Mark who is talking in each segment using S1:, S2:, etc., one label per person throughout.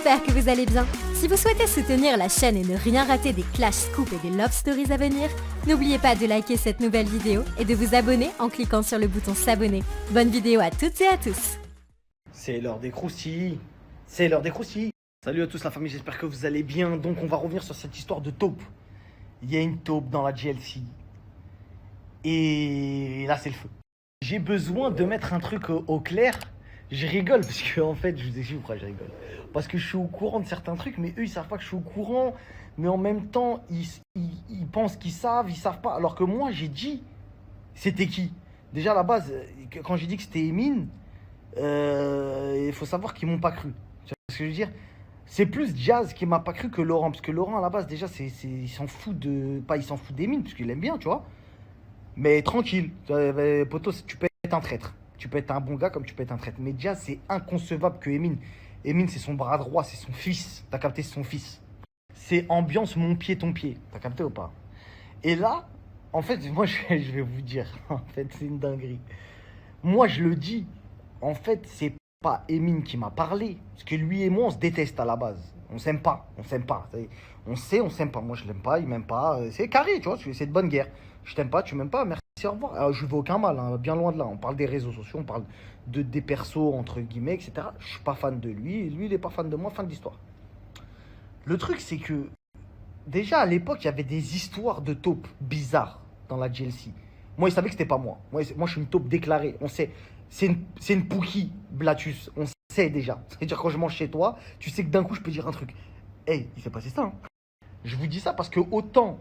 S1: j'espère que vous allez bien. Si vous souhaitez soutenir la chaîne et ne rien rater des Clash Scoop et des Love Stories à venir, n'oubliez pas de liker cette nouvelle vidéo et de vous abonner en cliquant sur le bouton s'abonner. Bonne vidéo à toutes et à tous.
S2: C'est l'heure des croustilles. C'est l'heure des croustilles. Salut à tous la famille, j'espère que vous allez bien. Donc on va revenir sur cette histoire de taupe. Il y a une taupe dans la GLC. Et là c'est le feu. J'ai besoin de mettre un truc au clair. Je rigole parce que en fait, je vous explique pourquoi je rigole. Parce que je suis au courant de certains trucs, mais eux ils savent pas que je suis au courant. Mais en même temps, ils pensent qu'ils savent pas. Alors que moi j'ai dit, c'était qui? Déjà à la base, quand j'ai dit que c'était Emine, il faut savoir qu'ils m'ont pas cru. Tu vois ce que je veux dire? C'est plus Jazz qui m'a pas cru que Laurent. Parce que Laurent à la base déjà, il s'en fout de. Pas il s'en fout d'Emine, parce qu'il aime bien, tu vois. Mais tranquille, poto, tu peux être un traître. Tu peux être un bon gars comme tu peux être un traître. Mais Jazz, c'est inconcevable que Emine. Emine, c'est son bras droit, c'est son fils. T'as capté, c'est son fils. C'est ambiance mon pied, ton pied. T'as capté ou pas? Et là, en fait, moi, je vais vous dire. En fait, c'est une dinguerie. Moi, je le dis. En fait, c'est pas Emine qui m'a parlé. Parce que lui et moi, on se déteste à la base. On s'aime pas. On s'aime pas. On sait, on s'aime pas. Moi, je l'aime pas, il m'aime pas. C'est carré, tu vois. C'est de bonne guerre. Je t'aime pas, tu m'aimes pas. Merci, au revoir. Alors, je veux aucun mal, hein, bien loin de là. On parle des réseaux sociaux, on parle des persos, entre guillemets, etc. Je suis pas fan de lui. Et lui, il est pas fan de moi. Fin de l'histoire. Le truc, c'est que déjà à l'époque, il y avait des histoires de taupes bizarres dans la GLC. Moi, il savait que c'était pas moi. Moi, je suis une taupe déclarée. On sait. C'est une Pookie Blatus. On sait déjà. C'est-à-dire, quand je mange chez toi, tu sais que d'un coup, je peux dire un truc. Hey, il s'est passé ça. Hein. Je vous dis ça parce que autant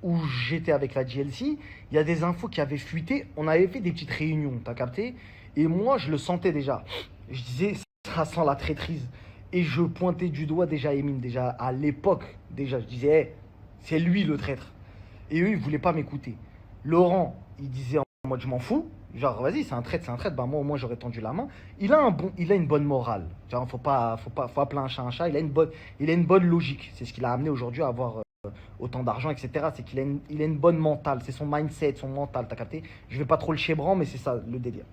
S2: où j'étais avec la GLC, il y a des infos qui avaient fuité. On avait fait des petites réunions, t'as capté? Et moi, je le sentais déjà. Je disais, ça sent la traîtrise. Et je pointais du doigt déjà Emine, déjà à l'époque. Déjà, je disais, hey, c'est lui le traître. Et eux, ils ne voulaient pas m'écouter. Laurent, il disait en mode, je m'en fous. Genre, vas-y, c'est un traître, c'est un traître. Bah, moi, au moins, j'aurais tendu la main. Il a une bonne morale. Genre, faut appeler un chat un chat. Il a une bonne logique. C'est ce qui l'a amené aujourd'hui à avoir autant d'argent, etc. C'est qu'il a une bonne mentale. C'est son mindset, son mental, t'as capté? Je vais pas trop le chébran, mais c'est ça, le délire.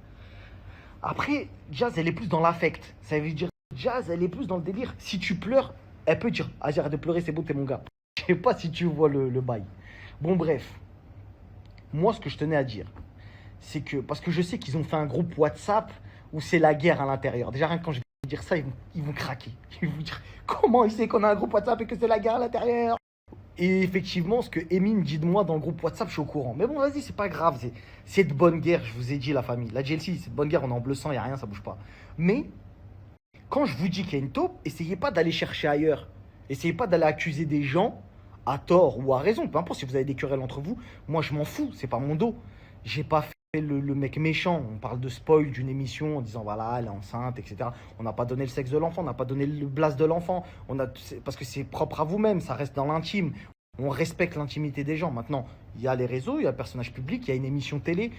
S2: Après, Jazz, elle est plus dans l'affect. Ça veut dire, Jazz, elle est plus dans le délire. Si tu pleures, elle peut dire, ah, arrête de pleurer, c'est bon, t'es mon gars. Je sais pas si tu vois le bail. Bon, bref. Moi, ce que je tenais à dire, c'est que, parce que je sais qu'ils ont fait un groupe WhatsApp où c'est la guerre à l'intérieur. Déjà, rien que quand je vais dire ça, ils vont craquer. Ils vont dire, comment il sait qu'on a un groupe WhatsApp et que c'est la guerre à l'intérieur? Et effectivement, ce que Emine dit de moi dans le groupe WhatsApp, je suis au courant. Mais bon, vas-y, c'est pas grave. C'est de bonne guerre, je vous ai dit, la famille. La GLC, c'est de bonne guerre, on est en bleu sang, il n'y a rien, ça bouge pas. Mais, quand je vous dis qu'il y a une taupe, essayez pas d'aller chercher ailleurs. Essayez pas d'aller accuser des gens, à tort ou à raison. Peu importe si vous avez des querelles entre vous. Moi, je m'en fous, c'est pas mon dos. J'ai pas fait le mec méchant. On parle de spoil d'une émission en disant voilà, elle est enceinte, etc. On n'a pas donné le sexe de l'enfant, on n'a pas donné le blast de l'enfant. Parce que c'est propre à vous-même, ça reste dans l'intime. On respecte l'intimité des gens. Maintenant, il y a les réseaux, il y a le personnage public, il y a une émission télé.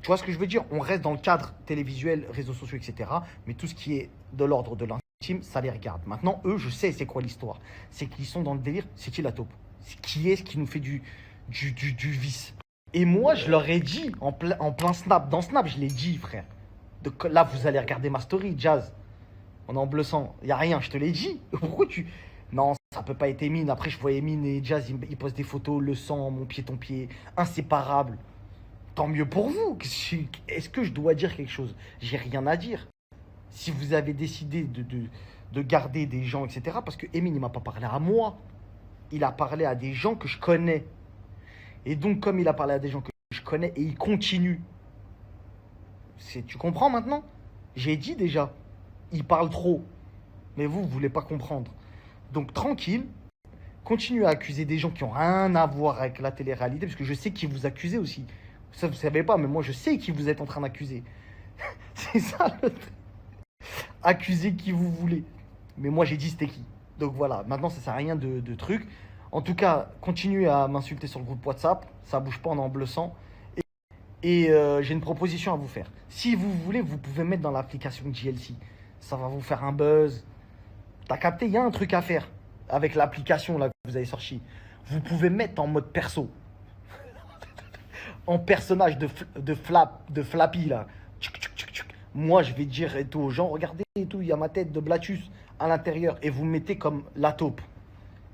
S2: Tu vois ce que je veux dire? On reste dans le cadre télévisuel, réseaux sociaux, etc. Mais tout ce qui est de l'ordre de l'intime, ça les regarde. Maintenant, eux, je sais c'est quoi l'histoire. C'est qu'ils sont dans le délire. C'est qui la taupe? Qui est-ce qui nous fait du vice? Et moi, je leur ai dit, en plein Snap, dans Snap, je l'ai dit, frère. Là, vous allez regarder ma story, Jazz. On est en bleu sang. Il n'y a rien, je te l'ai dit. Pourquoi tu... Non, ça peut pas être Emine. Après, je vois Emine et Jazz, ils postent des photos, le sang, mon pied, ton pied, inséparables. Tant mieux pour vous. Est-ce que je dois dire quelque chose? J'ai rien à dire. Si vous avez décidé de garder des gens, etc. Parce que Emine, il m'a pas parlé à moi. Il a parlé à des gens que je connais. Et donc, comme il a parlé à des gens que je connais, et il continue. Tu comprends maintenant? J'ai dit déjà, il parle trop. Mais vous voulez pas comprendre. Donc, tranquille, continuez à accuser des gens qui n'ont rien à voir avec la télé-réalité, parce que je sais qui vous accusez aussi. Ça, vous ne savez pas, mais moi, je sais qui vous êtes en train d'accuser. C'est ça, le truc. Accusez qui vous voulez. Mais moi, j'ai dit c'était qui. Donc, voilà. Maintenant, ça ne sert à rien de trucs. En tout cas, continuez à m'insulter sur le groupe WhatsApp. Ça ne bouge pas, on est en bleu sang. Et j'ai une proposition à vous faire. Si vous voulez, vous pouvez mettre dans l'application GLC. Ça va vous faire un buzz. T'as capté, il y a un truc à faire avec l'application là que vous avez sorti. Vous pouvez mettre en mode perso. En personnage de Flappy là. Moi, je vais dire et tout aux gens, regardez et tout, il y a ma tête de Blatus à l'intérieur et vous mettez comme la taupe.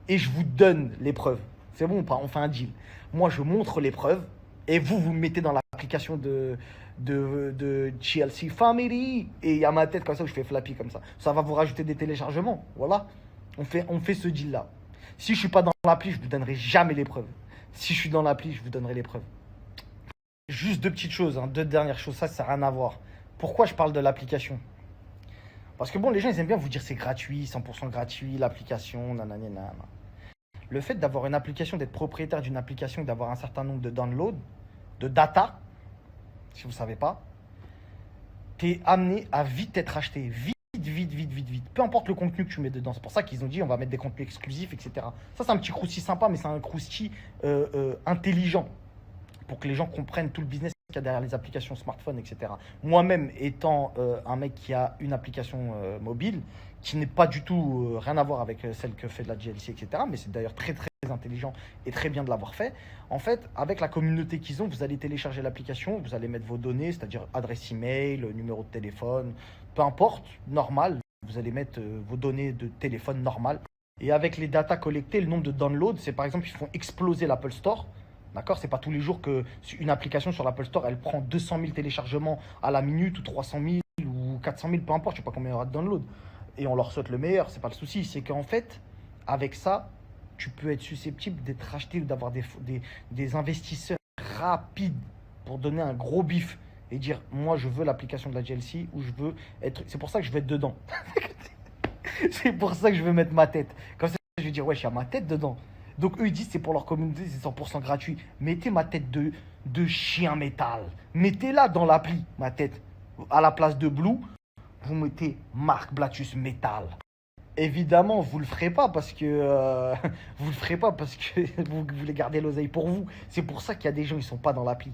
S2: Et je vous donne les preuves. C'est bon ou pas? On fait un deal. Moi, je montre les preuves et vous me mettez dans l'application de GLC Family. Et il y a ma tête comme ça où je fais flappy comme ça. Ça va vous rajouter des téléchargements. Voilà. On fait ce deal-là. Si je suis pas dans l'appli, je vous donnerai jamais les preuves. Si je suis dans l'appli, je vous donnerai les preuves. Juste deux petites choses, hein, deux dernières choses. Ça n'a rien à voir. Pourquoi je parle de l'application? Parce que bon, les gens, ils aiment bien vous dire c'est gratuit, 100% gratuit, l'application, nanana, nanana. Le fait d'avoir une application, d'être propriétaire d'une application, d'avoir un certain nombre de downloads, de data, si vous ne savez pas, tu es amené à vite être acheté. Vite, vite, vite, vite, vite. Peu importe le contenu que tu mets dedans. C'est pour ça qu'ils ont dit on va mettre des contenus exclusifs, etc. Ça, c'est un petit croustille sympa, mais c'est un croustille intelligent pour que les gens comprennent tout le business qu'il y a derrière les applications smartphones, etc. Moi-même, étant un mec qui a une application mobile, qui n'est pas du tout rien à voir avec celle que fait de la GLC, etc. Mais c'est d'ailleurs très, très intelligent et très bien de l'avoir fait. En fait, avec la communauté qu'ils ont, vous allez télécharger l'application, vous allez mettre vos données, c'est-à-dire adresse email, numéro de téléphone, peu importe, normal. Vous allez mettre vos données de téléphone normal. Et avec les datas collectées, le nombre de downloads, c'est par exemple, ils font exploser l'Apple Store. D'accord? C'est pas tous les jours qu'une application sur l'Apple Store, elle prend 200 000 téléchargements à la minute, ou 300 000, ou 400 000, peu importe, je sais pas combien il y aura de downloads. Et on leur souhaite le meilleur, c'est pas le souci. C'est qu'en fait, avec ça, tu peux être susceptible d'être racheté ou d'avoir des investisseurs rapides pour donner un gros bif et dire moi je veux l'application de la GLC ou je veux être. C'est pour ça que je veux être dedans. C'est pour ça que je veux mettre ma tête. Comme ça, je vais dire ouais, il y a ma tête dedans. Donc eux ils disent c'est pour leur communauté, c'est 100% gratuit. Mettez ma tête de chien métal. Mettez-la dans l'appli, ma tête. À la place de Blue, vous mettez Marc Blatus Metal. Évidemment, vous le ferez pas parce que vous le ferez pas parce que vous voulez garder l'oseille pour vous. C'est pour ça qu'il y a des gens ils sont pas dans l'appli.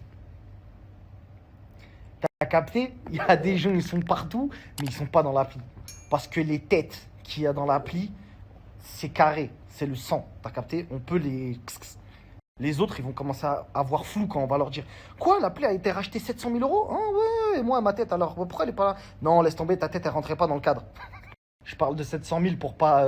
S2: T'as capté? Il y a des gens ils sont partout, mais ils sont pas dans l'appli. Parce que les têtes qu'il y a dans l'appli, c'est carré, c'est le sang. T'as capté? On peut les autres, ils vont commencer à avoir flou quand on va leur dire quoi, l'appli a été rachetée 700 000 euros? Ah ouais, et moi, ma tête, alors pourquoi elle est pas là? Non, laisse tomber, ta tête, elle rentrait pas dans le cadre. Je parle de 700 000 pour pas,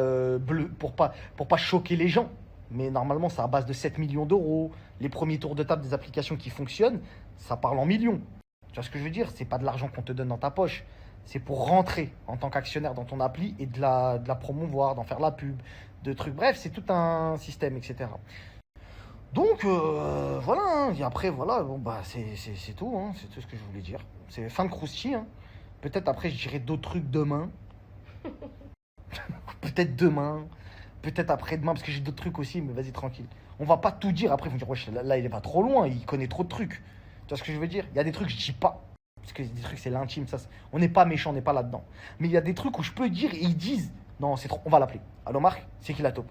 S2: pour pas choquer les gens. Mais normalement, c'est à base de 7 millions d'euros. Les premiers tours de table des applications qui fonctionnent, ça parle en millions. Tu vois ce que je veux dire? C'est pas de l'argent qu'on te donne dans ta poche. C'est pour rentrer en tant qu'actionnaire dans ton appli et de la promouvoir, d'en faire la pub, de trucs. Bref, c'est tout un système, etc. Donc, voilà. Hein. Et après, voilà, bon, bah, c'est tout. Hein. C'est tout ce que je voulais dire. C'est fin de croustille. Hein. Peut-être après, je dirai d'autres trucs demain. Peut-être demain. Peut-être après-demain, parce que j'ai d'autres trucs aussi, mais vas-y, tranquille. On va pas tout dire. Après, ils vont dire, ouais, là, il va trop loin. Il connaît trop de trucs. Tu vois ce que je veux dire? Il y a des trucs que je dis pas. Parce que des trucs, c'est l'intime. Ça, on n'est pas méchant, on n'est pas là-dedans. Mais il y a des trucs où je peux dire et ils disent, non, c'est trop, on va l'appeler. Allô, Marc, c'est qui la taupe?